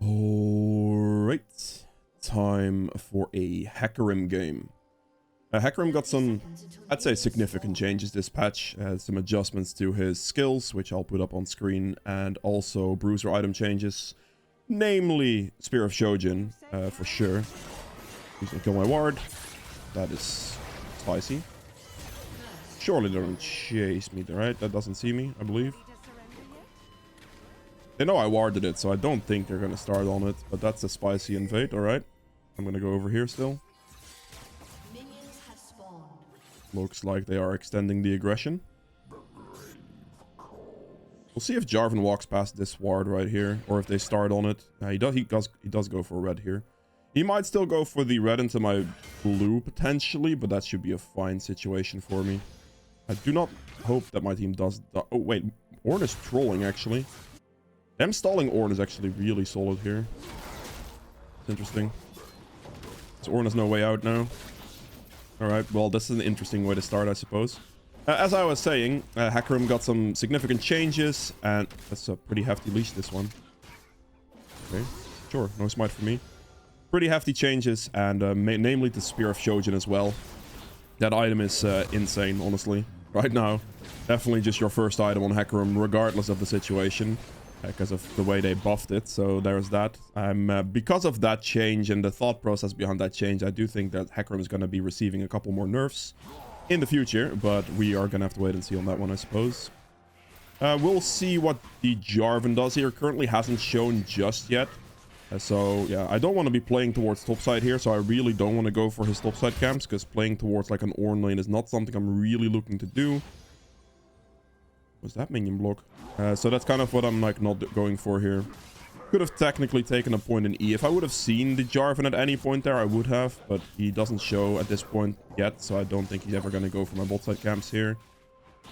Alright, time for a Hecarim game. Hecarim got some, I'd say, significant changes this patch. Some adjustments to his skills, which I'll put up on screen, and also bruiser item changes, namely Spear of Shojin, for sure. He's gonna kill my ward. That is spicy. Surely they don't chase me, right? That doesn't see me, I believe. They know I warded it, so I don't think they're gonna start on it. But that's a spicy invade, alright. I'm gonna go over here still. Looks like they are extending the aggression. We'll see if Jarvan walks past this ward right here, or if they start on it. He does go for red here. He might still go for the red into my blue, potentially, but that should be a fine situation for me. I do not hope that my team does... Oh, wait. Ornn is trolling, actually. Them stalling Ornn is actually really solid here. It's interesting. So Ornn has no way out now. Alright, well, this is an interesting way to start, I suppose. As I was saying, Hecarim got some significant changes, and that's a pretty hefty leash, this one. Okay, sure, no smite for me. Pretty hefty changes, and namely the Spear of Shojin as well. That item is insane, honestly. Right now, definitely just your first item on Hecarim, regardless of the situation. Because of the way they buffed it, so there's that. Because of that change and the thought process behind that change, I do think that Hecarim is going to be receiving a couple more nerfs in the future, but we are going to have to wait and see on that one, I suppose. We'll see what the Jarvan does here. Currently hasn't shown just yet. So, yeah, I don't want to be playing towards topside here, so I really don't want to go for his topside camps, because playing towards like an Ornn lane is not something I'm really looking to do. Was that minion block? So that's kind of what I'm like not going for here. Could have technically taken a point in E. If I would have seen the Jarvan at any point there, I would have. But he doesn't show at this point yet, so I don't think he's ever going to go for my bot side camps here.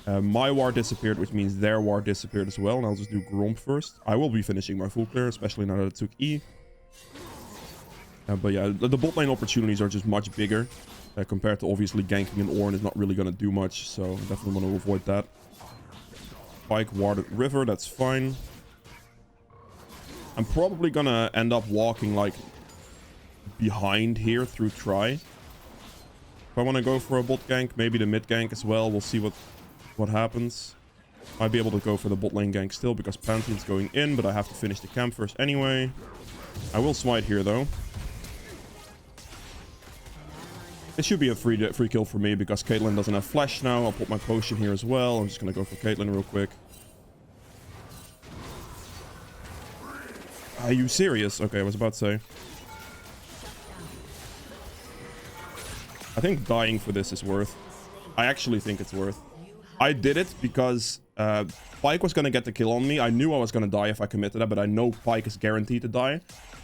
My ward disappeared, which means their ward disappeared as well. And I'll just do Gromp first. I will be finishing my full clear, especially now that it took E. But yeah, the bot lane opportunities are just much bigger. Compared to obviously ganking an Ornn is not really going to do much. So definitely want to avoid that. Spike warded river, that's fine. I'm probably gonna end up walking like behind here through try. If I want to go for a bot gank, maybe the mid gank as well. We'll see what happens. Might be able to go for the bot lane gank still because Pantheon's going in, but I have to finish the camp first anyway. I will smite here though. It should be a free kill for me because Caitlyn doesn't have flash now. I'll put my potion here as well. I'm just going to go for Caitlyn real quick. Are you serious? Okay, I was about to say. I think dying for this is worth. I actually think it's worth. I did it because Pyke was going to get the kill on me. I knew I was going to die if I committed that, but I know Pyke is guaranteed to die.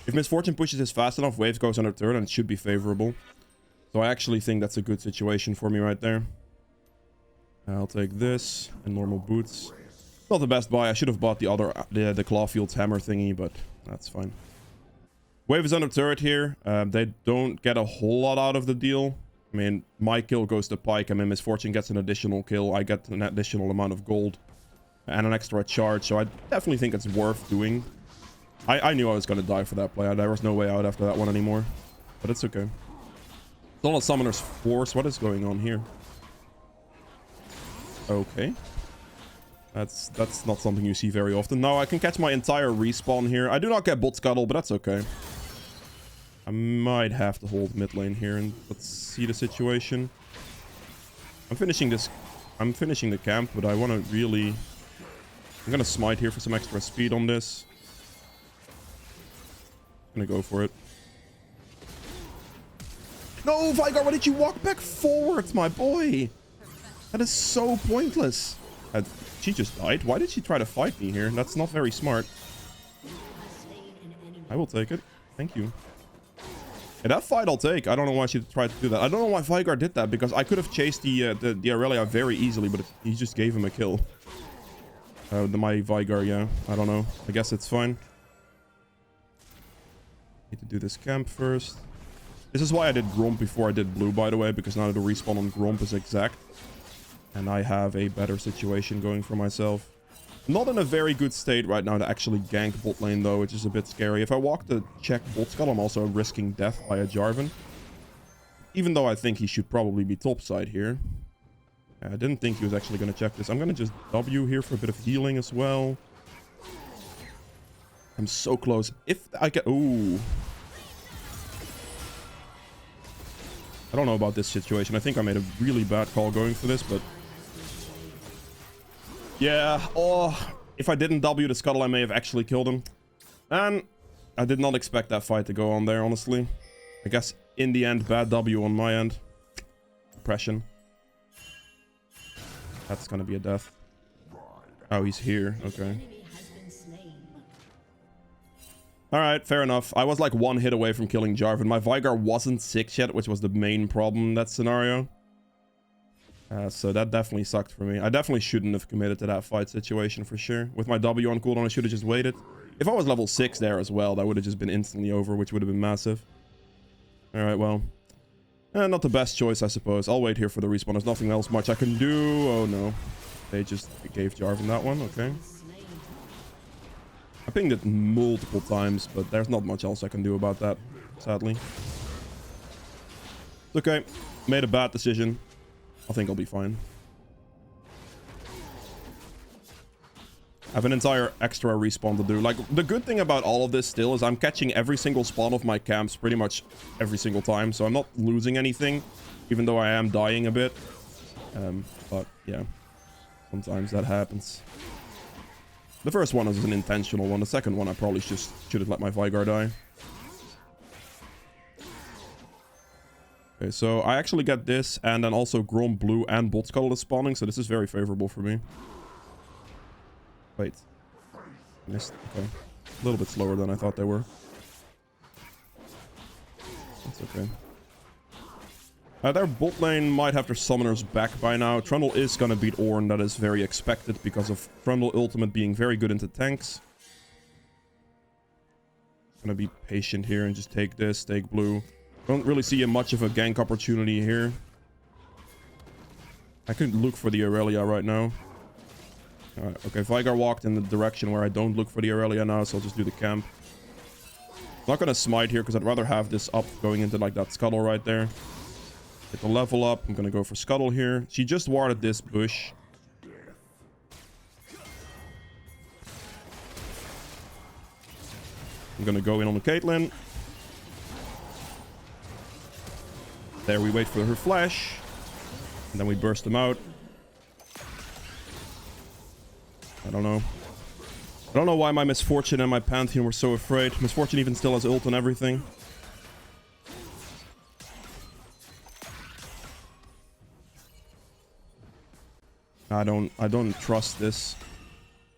If Misfortune pushes this fast enough, Waves goes under turn and it should be favorable. So I actually think that's a good situation for me right there. I'll take this and normal boots. Not the best buy. I should have bought the other, the Clawfield's hammer thingy, but that's fine. Wave is under turret here. They don't get a whole lot out of the deal. I mean, my kill goes to Pyke. I mean, Misfortune gets an additional kill. I get an additional amount of gold and an extra charge. So I definitely think it's worth doing. I knew I was going to die for that play. There was no way out after that one anymore. But it's okay. It's not a summoner's force. What is going on here? Okay. That's not something you see very often. No, I can catch my entire respawn here. I do not get bot scuttle, but that's okay. I might have to hold mid lane here and let's see the situation. I'm finishing the camp, but I want to really... I'm going to smite here for some extra speed on this. I'm going to go for it. No, Veigar, why did you walk back forward, my boy? That is so pointless. She just died. Why did she try to fight me here? That's not very smart. I will take it. Thank you. Yeah, that fight I'll take. I don't know why she tried to do that. I don't know why Veigar did that, because I could have chased the Aurelia very easily, but he just gave him a kill. My Veigar, yeah. I don't know. I guess it's fine. Need to do this camp first. This is why I did Gromp before I did blue, by the way, because now the respawn on Gromp is exact. And I have a better situation going for myself. Not in a very good state right now to actually gank bot lane, though, which is a bit scary. If I walk the check bot scuttle, I'm also risking death by a Jarvan. Even though I think he should probably be topside here. I didn't think he was actually going to check this. I'm going to just W here for a bit of healing as well. I'm so close. If I get... Ooh. I don't know about this situation. I think I made a really bad call going for this, but... Yeah, oh, if I didn't W the scuttle, I may have actually killed him. And I did not expect that fight to go on there, honestly. I guess, in the end, bad W on my end. Depression. That's gonna be a death. Oh, he's here. Okay. Alright, fair enough. I was like one hit away from killing Jarvan. My Veigar wasn't 6 yet, which was the main problem in that scenario. So that definitely sucked for me. I definitely shouldn't have committed to that fight situation for sure. With my W on cooldown, I should have just waited. If I was level 6 there as well, that would have just been instantly over, which would have been massive. Alright, well. Not the best choice, I suppose. I'll wait here for the respawn. There's nothing else much I can do. Oh, no. They just gave Jarvan that one. Okay. I pinged it multiple times, but there's not much else I can do about that, sadly. It's okay. Made a bad decision. I think I'll be fine. I have an entire extra respawn to do. Like, the good thing about all of this still is I'm catching every single spawn of my camps pretty much every single time. So I'm not losing anything, even though I am dying a bit. But, yeah. Sometimes that happens. The first one is an intentional one. The second one, I probably just should have let my Veigar die. Okay, so I actually get this, and then also Grom Blue and Bot Scuttle is spawning, so this is very favorable for me. Wait. Missed. Okay. A little bit slower than I thought they were. That's okay. Their bot lane might have their summoners back by now. Trundle is gonna beat Ornn. That is very expected because of Trundle ultimate being very good into tanks. Gonna be patient here and just take this, take blue. Don't really see much of a gank opportunity here. I could look for the Aurelia right now. Alright, okay, Veigar walked in the direction where I don't look for the Aurelia now, so I'll just do the camp. I'm not gonna smite here because I'd rather have this up going into like that scuttle right there. Get the level up. I'm gonna go for scuttle here. She just warded this bush. I'm gonna go in on the Caitlyn. There we wait for her flash. And then we burst them out. I don't know. I don't know why my Misfortune and my Pantheon were so afraid. Misfortune even still has ult and everything. I don't trust this.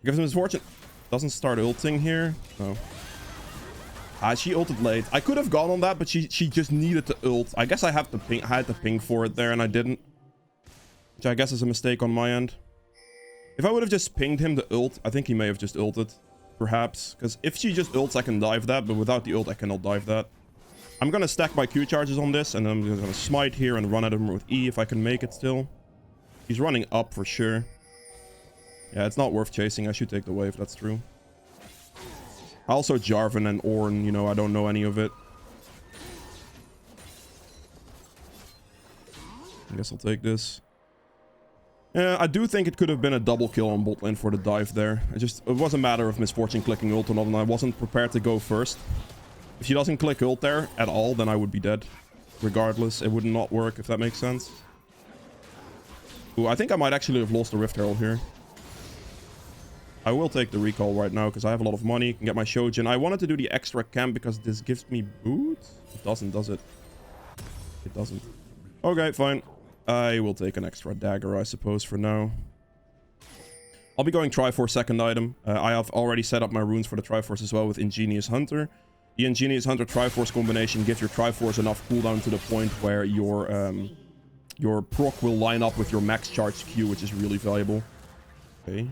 Because Misfortune doesn't start ulting here. No. She ulted late. I could have gone on that, but she just needed to ult. I guess I had to ping for it there, and I didn't. Which I guess is a mistake on my end. If I would have just pinged him to ult, I think he may have just ulted. Perhaps. Because if she just ults, I can dive that, but without the ult, I cannot dive that. I'm gonna stack my Q charges on this, and then I'm gonna smite here and run at him with E if I can make it still. He's running up for sure. Yeah, it's not worth chasing. I should take the wave, that's true. Also Jarvan and Ornn, you know, I don't know any of it. I guess I'll take this. Yeah, I do think it could have been a double kill on bot lane for the dive there. It was a matter of Misfortune clicking ult or not, and I wasn't prepared to go first. If she doesn't click ult there at all, then I would be dead. Regardless, it would not work, if that makes sense. Ooh, I think I might actually have lost the Rift Herald here. I will take the recall right now because I have a lot of money. Can get my Shojin. I wanted to do the extra camp because this gives me boots. It doesn't, does it? It doesn't. Okay, fine. I will take an extra dagger, I suppose, for now. I'll be going Triforce second item. I have already set up my runes for the Triforce as well with Ingenious Hunter. The Ingenious Hunter Triforce combination gives your Triforce enough cooldown to the point where your proc will line up with your max charge Q, which is really valuable. Okay.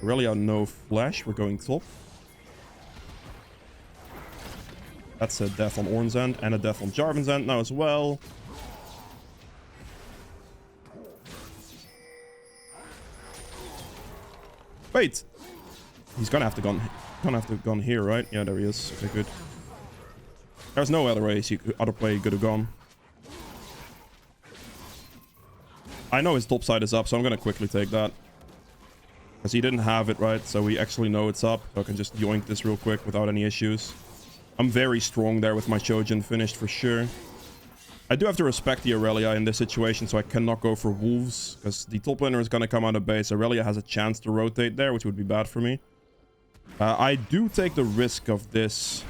Aurelia, no flash. We're going top. That's a death on Ornn's end and a death on Jarvan's end now as well. wait. He's gonna have to gone here, right? Yeah, there he is. Okay, good. There's no other way other play could have gone. I know his top side is up, so I'm gonna quickly take that. Because he didn't have it, right? So we actually know it's up. So I can just yoink this real quick without any issues. I'm very strong there with my Shojin finished for sure. I do have to respect the Aurelia in this situation, so I cannot go for Wolves. Because the top laner is going to come out of base. Aurelia has a chance to rotate there, which would be bad for me. I do take the risk of this.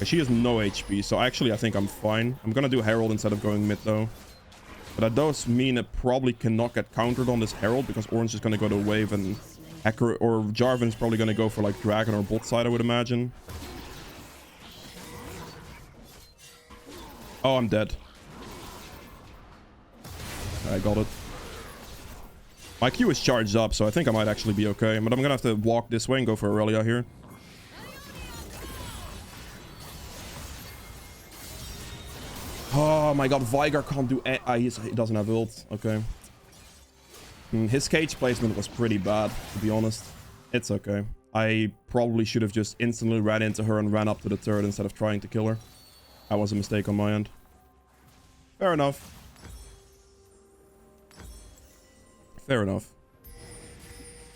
She has no HP, so actually I think I'm fine. I'm going to do Herald instead of going mid though. But that does mean it probably cannot get countered on this Herald, because Orange is going to go to wave and Hecarim or Jarvan is probably going to go for like Dragon or bot side, I would imagine. Oh, I'm dead. I got it. My Q is charged up, so I think I might actually be okay. But I'm going to have to walk this way and go for Aurelia here. Oh my god, Veigar can't do... he doesn't have ult. Okay. His cage placement was pretty bad, to be honest. It's okay. I probably should have just instantly ran into her and ran up to the turret instead of trying to kill her. That was a mistake on my end. Fair enough. Fair enough.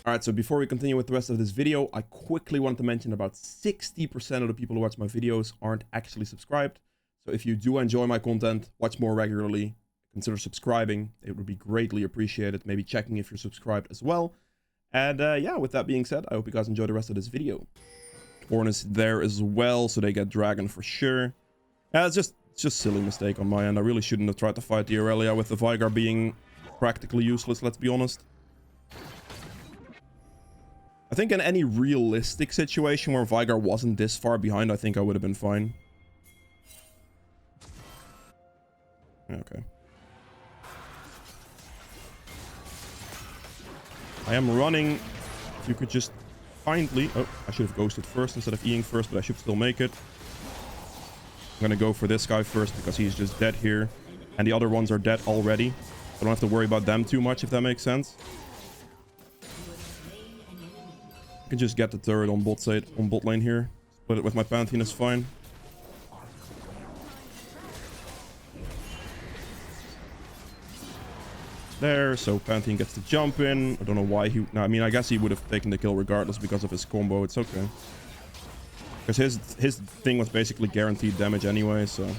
Alright, so before we continue with the rest of this video, I quickly want to mention about 60% of the people who watch my videos aren't actually subscribed. So if you do enjoy my content, watch more regularly, consider subscribing. It would be greatly appreciated. Maybe checking if you're subscribed as well. And yeah, with that being said, I hope you guys enjoy the rest of this video. Ornn is there as well, so they get Dragon for sure. It's just silly mistake on my end. I really shouldn't have tried to fight the Aurelia with the Veigar being practically useless, let's be honest. I think in any realistic situation where Veigar wasn't this far behind, I think I would have been fine. Okay. I am running. If you could just kindly... Oh, I should have ghosted first instead of Eing first, but I should still make it. I'm gonna go for this guy first because he's just dead here. And the other ones are dead already. I don't have to worry about them too much, if that makes sense. I can just get the turret on bot side, on bot lane here. Split it with my Pantheon is fine. There, so Pantheon gets to jump in. I don't know why he... No, I mean, I guess he would have taken the kill regardless because of his combo. It's okay. Because his thing was basically guaranteed damage anyway, so... I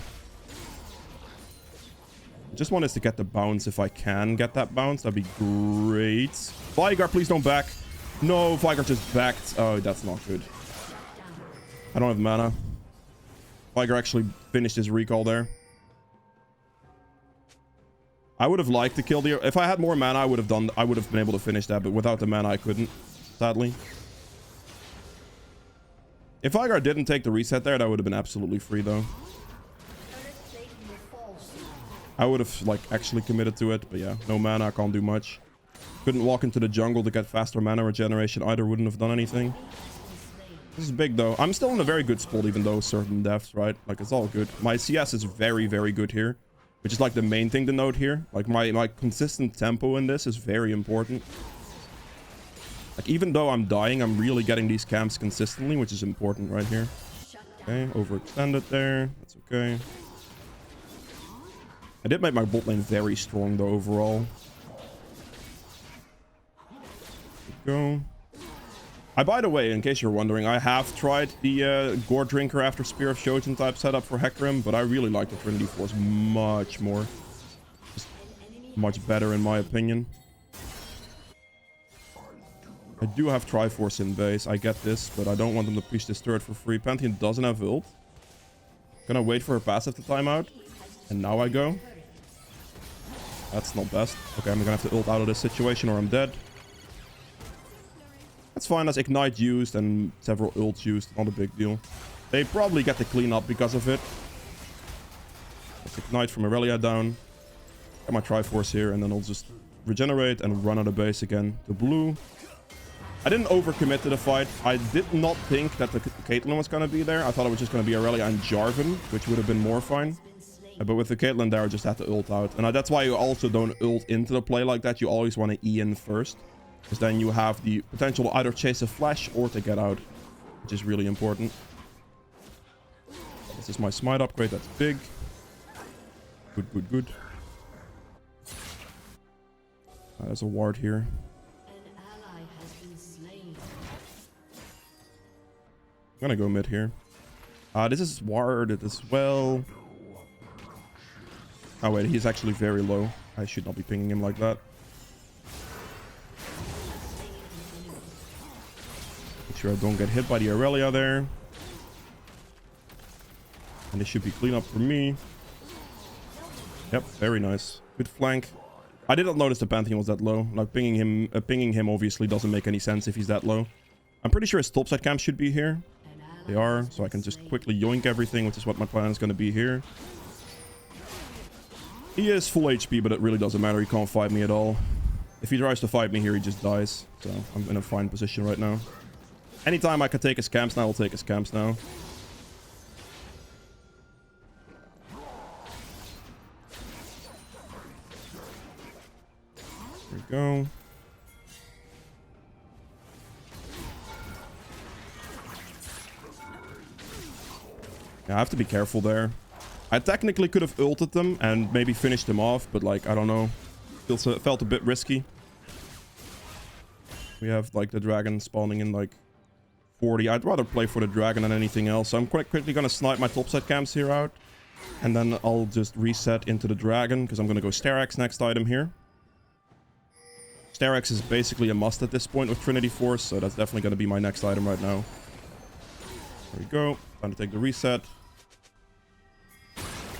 just want us to get the bounce if I can get that bounce. That'd be great. Veigar, please don't back. No, Veigar just backed. Oh, that's not good. I don't have mana. Veigar actually finished his recall there. I would have liked to kill the... If I had more mana, I would have been able to finish that, but without the mana, I couldn't, sadly. If Veigar didn't take the reset there, that would have been absolutely free, though. I would have, like, actually committed to it, but yeah, no mana, I can't do much. Couldn't walk into the jungle to get faster mana regeneration either, wouldn't have done anything. This is big, though. I'm still in a very good spot, even though certain deaths, right? Like, it's all good. My CS is very, very good here. Which is like the main thing to note here. Like my consistent tempo in this is very important. Like even though I'm dying, I'm really getting these camps consistently, which is important right here. Okay, overextended there. That's okay. I did make my bot lane very strong though overall. There we go. By the way, in case you're wondering, I have tried the Gore Drinker after Spear of Shojin type setup for Hecarim, but I really like the Trinity Force much more. Just much better in my opinion. I do have Triforce in base, I get this, but I don't want them to push this turret for free. Pantheon doesn't have ult. Gonna wait for her passive to time out. And now I go. That's not best. Okay, I'm gonna have to ult out of this situation or I'm dead. That's fine, that's Ignite used and several ults used, not a big deal. They probably get the clean up because of it. Let's Ignite from Aurelia down. Get my Triforce here and then I'll just regenerate and run out of base again to blue. I didn't overcommit to the fight. I did not think that the Caitlyn was going to be there. I thought it was just going to be Aurelia and Jarvan, which would have been more fine. But with the Caitlyn there, I just had to ult out. And that's why you also don't ult into the play like that. You always want to E in first. Because then you have the potential to either chase a flash or to get out, which is really important. This is my smite upgrade. That's big. Good, good, good. There's a ward here. An ally has been slain. I'm gonna go mid here. This is warded as well. Oh wait, he's actually very low. I should not be pinging him like that. Make sure I don't get hit by the Aurelia there. And this should be clean up for me. Yep, very nice. Good flank. I did not notice the Pantheon was that low. Like pinging him obviously doesn't make any sense if he's that low. I'm pretty sure his topside camp should be here. They are, so I can just quickly yoink everything, which is what my plan is going to be here. He is full HP, but it really doesn't matter. He can't fight me at all. If he tries to fight me here, he just dies. So I'm in a fine position right now. Anytime I can take his camps now, I'll take his camps now. There we go. Yeah, I have to be careful there. I technically could have ulted them and maybe finished them off, but like, I don't know. Still felt a bit risky. We have like the dragon spawning in like 40. I'd rather play for the dragon than anything else. So I'm quite quickly going to snipe my topside camps here out. And then I'll just reset into the dragon because I'm going to go Sterax next item here. Sterax is basically a must at this point with Trinity Force, so that's definitely going to be my next item right now. There we go. Time to take the reset.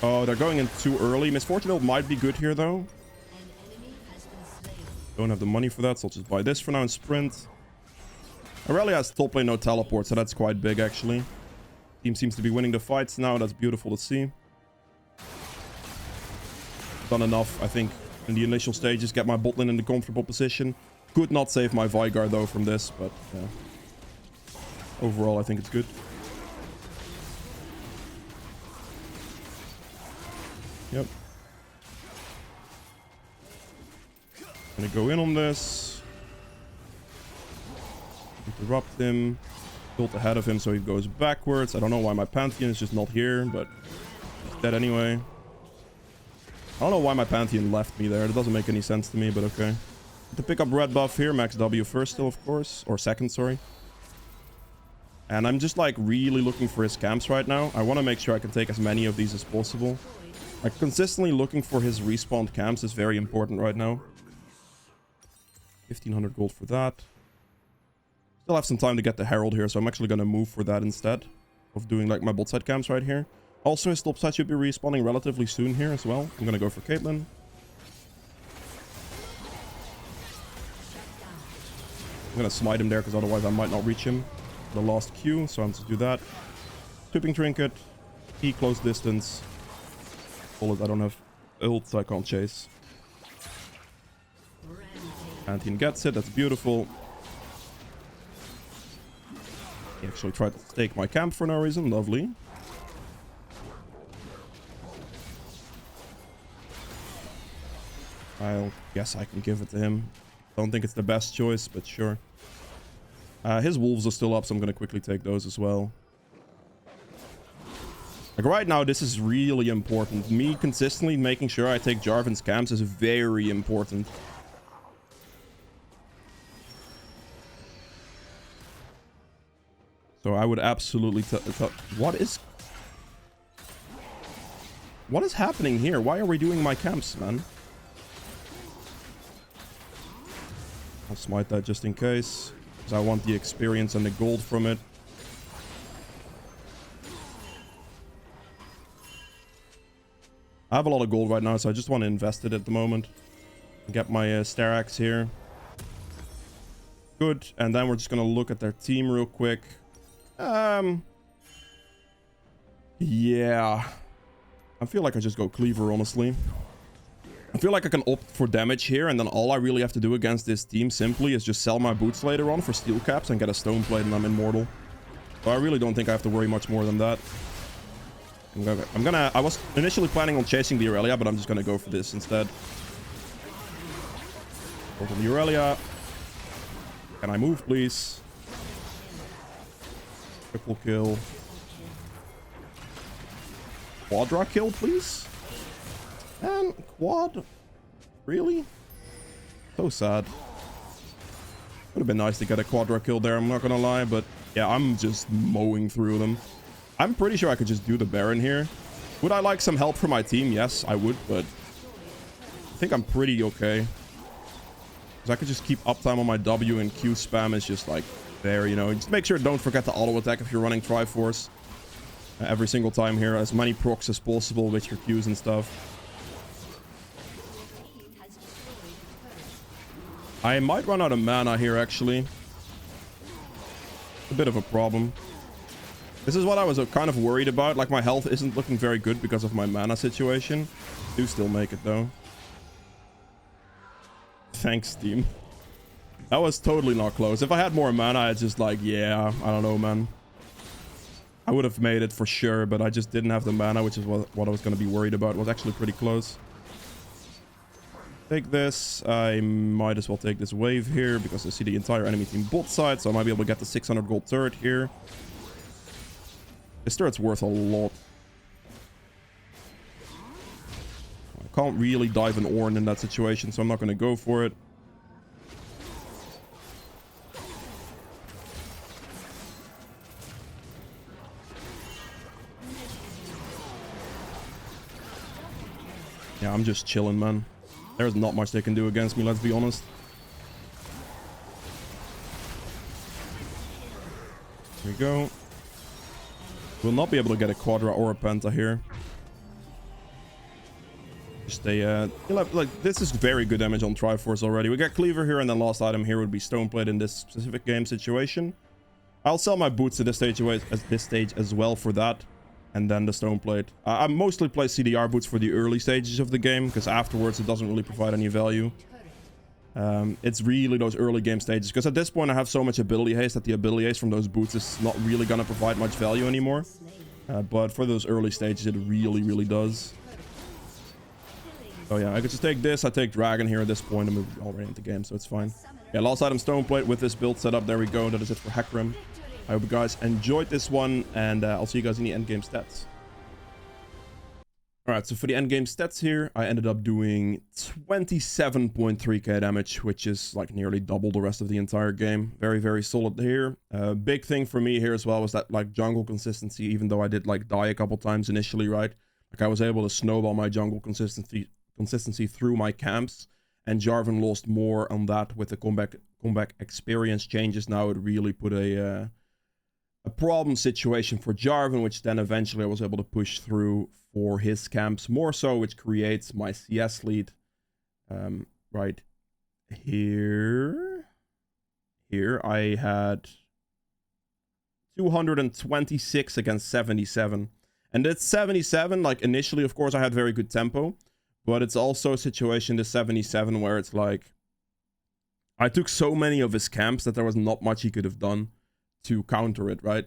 Oh, they're going in too early. Misfortune Ult might be good here, though. Don't have the money for that, so I'll just buy this for now and sprint. Aurelia has top lane no teleport, so that's quite big, actually. Team seems to be winning the fights now. That's beautiful to see. Done enough, I think, in the initial stages. Get my bot lane in the comfortable position. Could not save my Veigar, though, from this, but yeah. Overall, I think it's good. Yep. Gonna go in on this. Interrupt him. Build ahead of him so he goes backwards. I don't know why my Pantheon is just not here, but he's dead anyway. I don't know why my Pantheon left me there. It doesn't make any sense to me, but okay. To pick up red buff here, max W first still, of course. Or second, sorry. And I'm just like really looking for his camps right now. I want to make sure I can take as many of these as possible. Like consistently looking for his respawned camps is very important right now. 1500 gold for that. Still have some time to get the Herald here, so I'm actually going to move for that instead of doing like my bot side camps right here. Also, his top side should be respawning relatively soon here as well. I'm going to go for Caitlyn. I'm going to smite him there because otherwise I might not reach him. The last Q, so I'm going to do that. Tipping Trinket. E close distance. Bullet, I don't have ult, so I can't chase. Pantheon gets it, that's beautiful. He actually tried to stake my camp for no reason, lovely. I guess I can give it to him. Don't think it's the best choice, but sure. His wolves are still up, so I'm going to quickly take those as well. Like right now, this is really important. Me consistently making sure I take Jarvan's camps is very important. So I would absolutely what is happening here? Why are we doing my camps, man? I'll smite that just in case, because I want the experience and the gold from it. I have a lot of gold right now, so I just want to invest it at the moment. Get my Sterax here. Good, and then we're just going to look at their team real quick. Yeah. I feel like I just go Cleaver, honestly. I feel like I can opt for damage here, and then all I really have to do against this team simply is just sell my boots later on for steel caps and get a stone plate, and I'm immortal. So I really don't think I have to worry much more than that. I was initially planning on chasing the Aurelia, but I'm just gonna go for this instead. Go for the Aurelia. Can I move, please? Triple kill. Quadra kill, please? And quad? Really? So sad. Would have been nice to get a quadra kill there, I'm not gonna lie, but yeah, I'm just mowing through them. I'm pretty sure I could just do the Baron here. Would I like some help from my team? Yes, I would, but I think I'm pretty okay. Because I could just keep uptime on my W, and Q spam is just like there, you know. Just make sure don't forget to auto attack if you're running Triforce. Every single time here, as many procs as possible with your Qs and stuff. I might run out of mana here, actually. A bit of a problem. This is what I was kind of worried about. Like, my health isn't looking very good because of my mana situation. Do still make it, though. Thanks, team. That was totally not close. If I had more mana, I'd just like, yeah, I don't know, man. I would have made it for sure, but I just didn't have the mana, which is what I was going to be worried about. It was actually pretty close. Take this. I might as well take this wave here because I see the entire enemy team bot side, so I might be able to get the 600 gold turret here. This turret's worth a lot. I can't really dive an Ornn in that situation, so I'm not going to go for it. Yeah, I'm just chilling, man. There's not much they can do against me, let's be honest. Here we go. We'll not be able to get a Quadra or a Penta here. Just a, like, this is very good damage on Triforce already. We got Cleaver here, and then last item here would be Stoneplate in this specific game situation. I'll sell my boots at this stage as well for that. And then the Stoneplate. I mostly play CDR boots for the early stages of the game, because afterwards it doesn't really provide any value. It's really those early game stages, because at this point I have so much ability haste that the ability haste from those boots is not really going to provide much value anymore. But for those early stages it really, really does. So yeah, I could just take this. I take Dragon here at this point, and we're already in the game, so it's fine. Yeah, last item Stoneplate with this build setup. There we go. That is it for Hecarim. I hope you guys enjoyed this one, and I'll see you guys in the endgame stats. Alright, so for the endgame stats here, I ended up doing 27.3k damage, which is like nearly double the rest of the entire game. Very, very solid here. Big thing for me here as well was that like jungle consistency, even though I did like die a couple times initially, right? Like I was able to snowball my jungle consistency through my camps, and Jarvan lost more on that with the comeback experience changes. Now it really put a problem situation for Jarvan, which then eventually I was able to push through for his camps more so, which creates my CS lead right here. Here I had 226 against 77. And it's 77, like initially, of course, I had very good tempo, but it's also a situation, this 77, where it's like, I took so many of his camps that there was not much he could have done to counter it, right?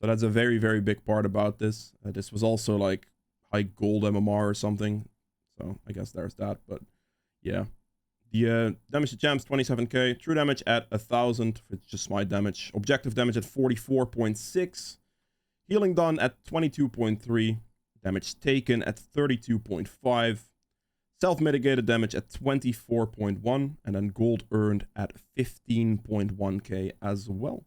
So that's a very, very big part about this. This was also like high gold MMR or something. So I guess there's that, but yeah. The damage to champs, 27k. True damage at 1000, it's just my damage. Objective damage at 44.6. Healing done at 22.3. Damage taken at 32.5. Self-mitigated damage at 24.1. And then gold earned at 15.1k as well.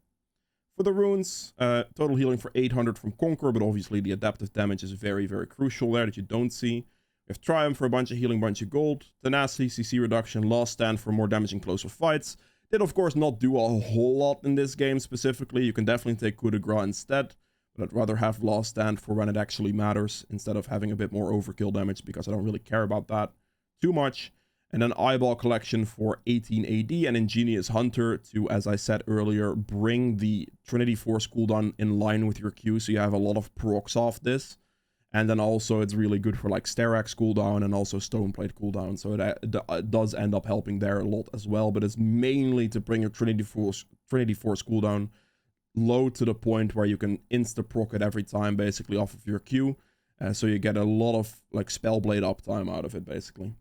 For the runes, total healing for 800 from Conquer, but obviously the adaptive damage is very, very crucial there that you don't see. We have Triumph for a bunch of healing, bunch of gold. Tenacity, CC reduction, Last Stand for more damage in closer fights. Did of course not do a whole lot in this game specifically. You can definitely take Coup de Grace instead, but I'd rather have Last Stand for when it actually matters instead of having a bit more overkill damage, because I don't really care about that too much. And then Eyeball Collection for 18 AD and Ingenious Hunter to, as I said earlier, bring the Trinity Force cooldown in line with your Q, so you have a lot of procs off this. And then also it's really good for like Sterax cooldown and also Stoneplate cooldown, so it does end up helping there a lot as well, but it's mainly to bring your Trinity Force cooldown low to the point where you can insta-proc it every time basically off of your Q, so you get a lot of like Spellblade uptime out of it basically.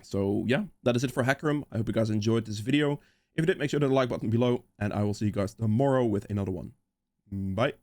So yeah, that is it for Hecarim. I hope you guys enjoyed this video. If you did, make sure to hit the like button below, and I will see you guys tomorrow with another one. Bye.